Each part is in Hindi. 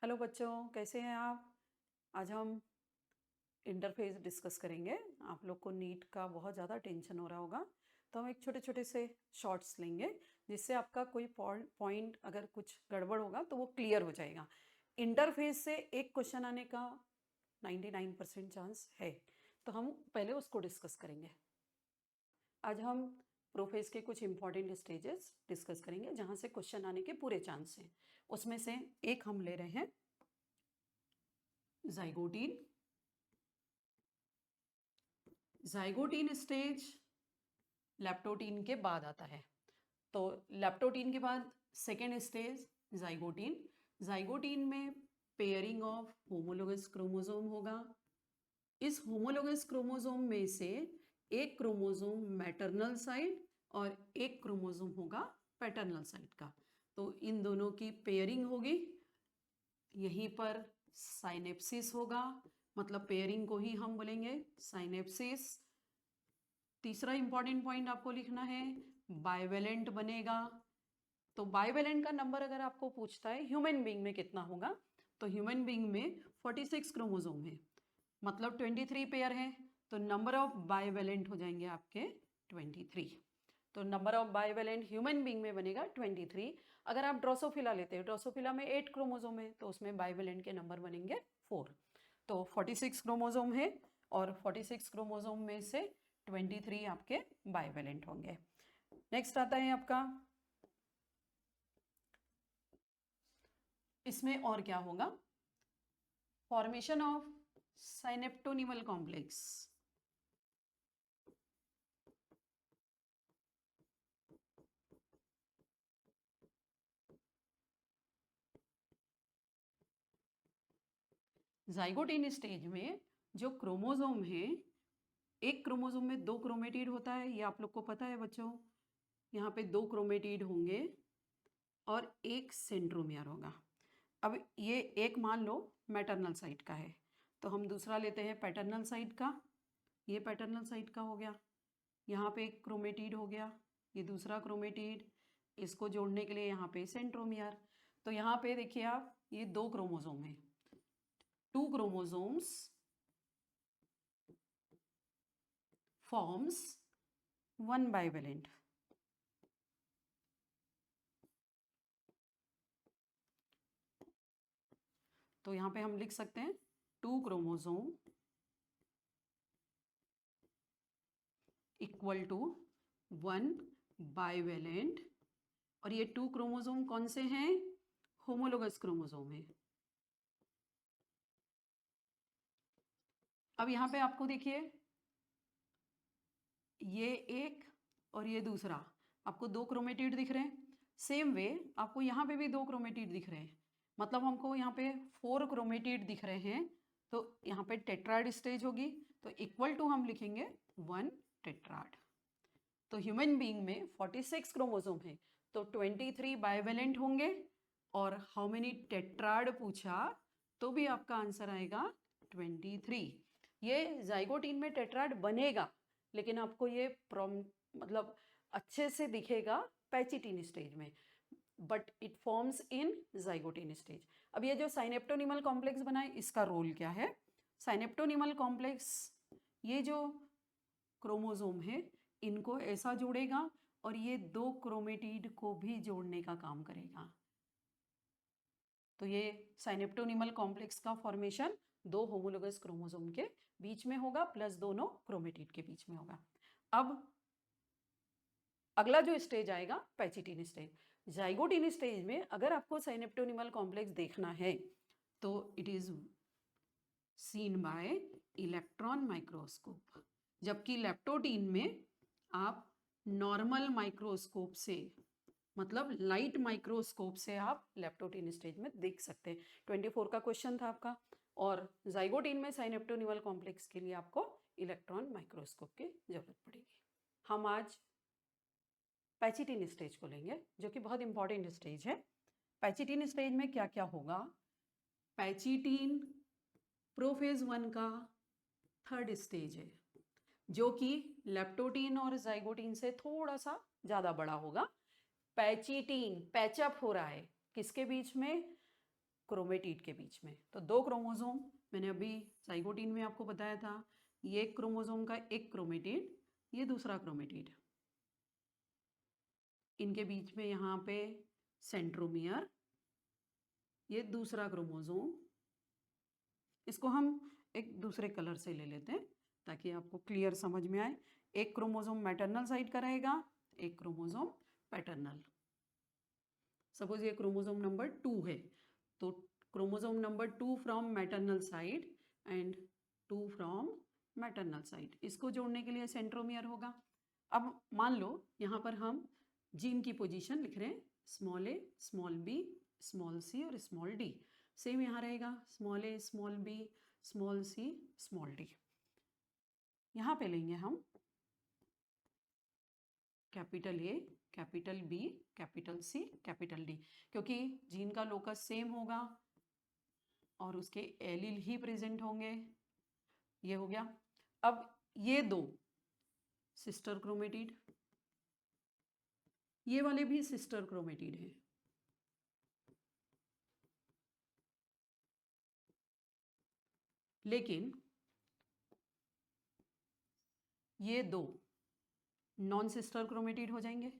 हेलो बच्चों, कैसे हैं आप? आज हम इंटरफेस डिस्कस करेंगे। आप लोग को नीट का बहुत ज़्यादा टेंशन हो रहा होगा, तो हम एक छोटे छोटे से शॉर्ट्स लेंगे जिससे आपका कोई पॉइंट अगर कुछ गड़बड़ होगा तो वो क्लियर हो जाएगा। इंटरफेस से एक क्वेश्चन आने का 99% चांस है, तो हम पहले उसको डिस्कस करेंगे। आज हम प्रोफेस के कुछ इंपॉर्टेंट स्टेजेस डिस्कस करेंगे जहाँ से क्वेश्चन आने के पूरे चांस हैं। उसमें से एक हम ले रहे हैं जाइगोटीन। जाइगोटीन स्टेज लैप्टोटीन के बाद आता है। तो लैप्टोटीन के बाद सेकेंड स्टेज जाइगोटीन। जाइगोटीन में पेयरिंग ऑफ होमोलोगस क्रोमोसोम होगा। इस होमोलोगस क्रोमोसोम में से एक क्रोमोसोम मैटरनल साइड और एक क्रोमोसोम होगा पैटर्नल साइड का। तो इन दोनों की पेयरिंग होगी। यहीं पर साइनेप्सिस होगा, मतलब पेयरिंग को ही हम बोलेंगे साइनेप्सिस। तीसरा इंपॉर्टेंट पॉइंट आपको लिखना है, बाइवेलेंट बनेगा। तो बाइवेलेंट का नंबर अगर आपको पूछता है ह्यूमन बीइंग में कितना होगा, तो ह्यूमन बीइंग में 46 क्रोमोसोम है, मतलब 23 पेयर है। तो नंबर ऑफ बाइवेलेंट हो जाएंगे आपके 23। तो number of bivalent human being में बनेगा 23। अगर आप ड्रोसोफिला लेते हैं, ड्रोसोफिला में 8 क्रोमोसोम है, तो उसमें बाइवेलेंट के नंबर बनेंगे 4। तो 46 क्रोमोसोम है और 46 क्रोमोसोम में से 23 आपके बाइवेलेंट होंगे। नेक्स्ट आता है आपका, इसमें और क्या होगा, formation of synaptonemal complex. Zygotene stage में जो क्रोमोसोम है, एक क्रोमोसोम में 2 क्रोमेटिड होता है, ये आप लोग को पता है बच्चों। यहाँ पे 2 क्रोमेटिड होंगे और एक सेंट्रोमियर होगा। अब ये एक मान लो मैटरनल साइड का है, तो हम दूसरा लेते हैं पैटर्नल साइड का। ये पैटर्नल साइड का हो गया। यहाँ पे एक क्रोमेटिड हो गया, ये दूसरा क्रोमेटिड, इसको जोड़ने के लिए यहाँ पे सेंट्रोमियर। तो यहाँ पे देखिए आप, ये 2 क्रोमोसोम है, 2 क्रोमोसोम्स फॉर्म्स 1 बाइवेलेंट। तो यहाँ पे हम लिख सकते हैं 2 क्रोमोसोम इक्वल टू 1 बाइवेलेंट। और ये 2 क्रोमोसोम कौन से हैं? होमोलोगस क्रोमोसोम है। अब यहाँ पे आपको देखिए, ये एक और ये दूसरा, आपको 2 क्रोमेटिड दिख रहे हैं। सेम वे आपको यहाँ पे भी 2 क्रोमेटिड दिख रहे हैं, मतलब हमको यहाँ पे 4 क्रोमेटिड दिख रहे हैं। तो यहाँ पे टेट्राइड स्टेज होगी, तो इक्वल टू हम लिखेंगे 1 टेट्राड। तो ह्यूमन बीइंग में 46 क्रोमोसोम है, तो 23 बाइवेलेंट होंगे। और हाउ मेनी टेट्राड पूछा तो भी आपका आंसर आएगा 23। ये जाइगोटीन में टेट्राड बनेगा, लेकिन आपको ये मतलब अच्छे से दिखेगा पैचिटीन स्टेज में, but it forms in zygotene stage. अब ये जो साइनेप्टोनिमल कॉम्प्लेक्स बना है, इसका रोल क्या है? साइनेप्टोनिमल कॉम्प्लेक्स ये जो क्रोमोसोम है, इनको ऐसा जोड़ेगा और ये 2 क्रोमेटिड को भी जोड़ने का काम करेगा। तो ये साइनेप्टोनिमल कॉम्प्लेक्स का फॉर्मेशन 2 होमोलोगस क्रोमोसोम के बीच में होगा, प्लस दोनों क्रोमेटिड के बीच में होगा। अब अगला जो स्टेज आएगा पैचिटीन स्टेज। जाइगोटीन स्टेज में अगर आपको साइनेप्टोनिमल कॉम्प्लेक्स देखना है, तो it is seen bye electron microscope, जबकि लैप्टोटीन में आप नॉर्मल माइक्रोस्कोप से, मतलब लाइट माइक्रोस्कोप से आप लैप्टोटीन स्टेज में देख सकते हैं। 24 का क्वेश्चन था आपका। और जाइगोटीन में साइनेप्टोनिमल कॉम्प्लेक्स के लिए आपको इलेक्ट्रॉन माइक्रोस्कोप की जरूरत पड़ेगी। हम आज पैचिटीन स्टेज को लेंगे, जो कि बहुत इंपॉर्टेंट स्टेज है। पैचिटीन स्टेज में क्या क्या होगा? पैचिटीन प्रोफेज 1 का 3rd स्टेज है, जो कि लैप्टोटीन और जाइगोटीन से थोड़ा सा ज़्यादा बड़ा होगा। पैचिटीन पैचअप हो रहा है किसके बीच में? क्रोमेटिड के बीच में। तो दो क्रोमोसोम, मैंने अभी जाइगोटीन में आपको बताया था, ये एक क्रोमोसोम का एक क्रोमेटिड, ये दूसरा क्रोमेटिड, इनके बीच में यहाँ पे सेंट्रोमियर, ये दूसरा क्रोमोसोम। इसको हम एक दूसरे कलर से ले लेते हैं ताकि आपको क्लियर समझ में आए। एक क्रोमोसोम मैटरनल साइड का रहेगा, एक क्रोमोसोम पैटर्नल। सपोज ये क्रोमोसोम नंबर 2 है, तो chromosome number 2 from maternal side and 2 from maternal side, इसको जोड़ने के लिए सेंट्रोमियर होगा। अब मान लो यहाँ पर हम जीन की पोजीशन लिख रहे हैं, small a, small b, small c और स्मॉल डी। सेम यहाँ रहेगा, small a, small b, small c, small d. यहाँ पे लेंगे हम capital A, capital B, capital C, capital D, क्योंकि जीन का लोकस सेम होगा और उसके एलील ही प्रेजेंट होंगे। ये हो गया। अब ये दो सिस्टर क्रोमेटिड, ये वाले भी सिस्टर क्रोमेटिड हैं। लेकिन ये दो नॉन सिस्टर क्रोमेटिड हो जाएंगे।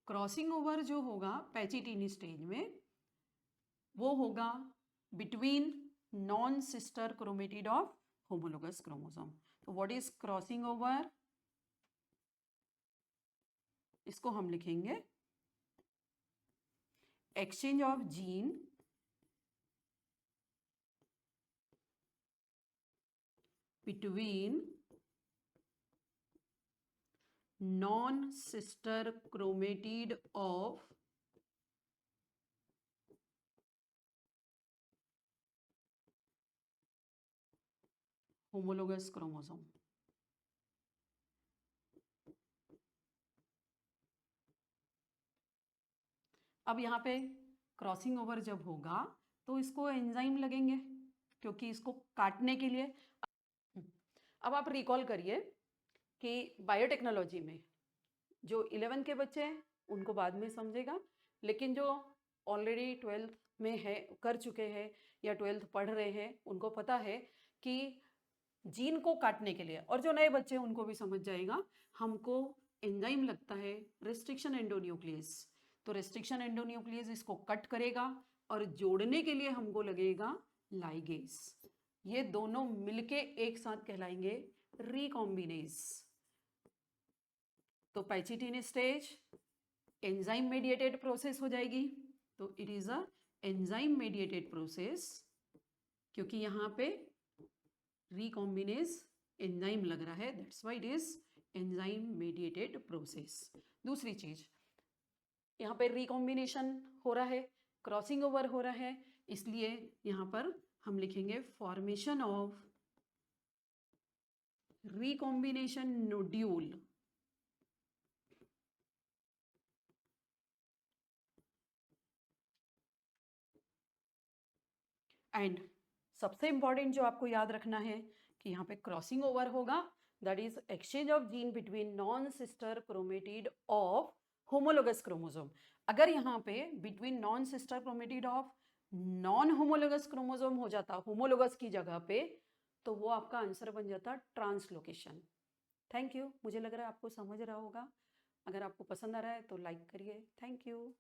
क्रॉसिंग ओवर जो होगा पैचिटिनी स्टेज में, वो होगा between non sister chromatid of homologous chromosome. तो व्हाट इज क्रॉसिंग ओवर? इसको हम लिखेंगे exchange of gene between non-sister chromatid of homologous chromosome। अब यहाँ पे क्रॉसिंग ओवर जब होगा तो इसको एंजाइम लगेंगे, क्योंकि इसको काटने के लिए। अब आप रिकॉल करिए कि बायोटेक्नोलॉजी में जो 11 के बच्चे हैं उनको बाद में समझेगा, लेकिन जो ऑलरेडी 12th में है, कर चुके हैं या 12th पढ़ रहे हैं, उनको पता है कि जीन को काटने के लिए, और जो नए बच्चे हैं उनको भी समझ जाएगा, हमको एंजाइम लगता है रेस्ट्रिक्शन एंडोन्यूक्लियस। तो रेस्ट्रिक्शन एंडोन्यूक्लियस इसको कट करेगा और जोड़ने के लिए हमको लगेगा लाइगेज। ये दोनों मिलके एक साथ कहलाएंगे रिकॉम्बिनेज। तो पैचिटिन स्टेज एंजाइम मेडिएटेड प्रोसेस हो जाएगी। तो it is a enzyme mediated process, क्योंकि यहाँ पे रिकॉम्बिनेज एंजाइम लग रहा है, that's why it is enzyme mediated process. दूसरी चीज, यहाँ पे रिकॉम्बिनेशन हो रहा है, क्रॉसिंग ओवर हो रहा है, इसलिए यहाँ पर हम लिखेंगे formation of recombination nodule. And सबसे इंपॉर्टेंट जो आपको याद रखना है कि यहाँ पे क्रॉसिंग ओवर होगा, that is exchange of gene between non sister chromatid of homologous chromosome. अगर यहाँ पे between non sister chromatid of non homologous chromosome हो जाता होमोलोगस की जगह पे, तो वो आपका आंसर बन जाता ट्रांसलोकेशन। Thank you. मुझे लग रहा है आपको समझ रहा होगा। अगर आपको पसंद आ रहा है तो लाइक करिए। Thank you.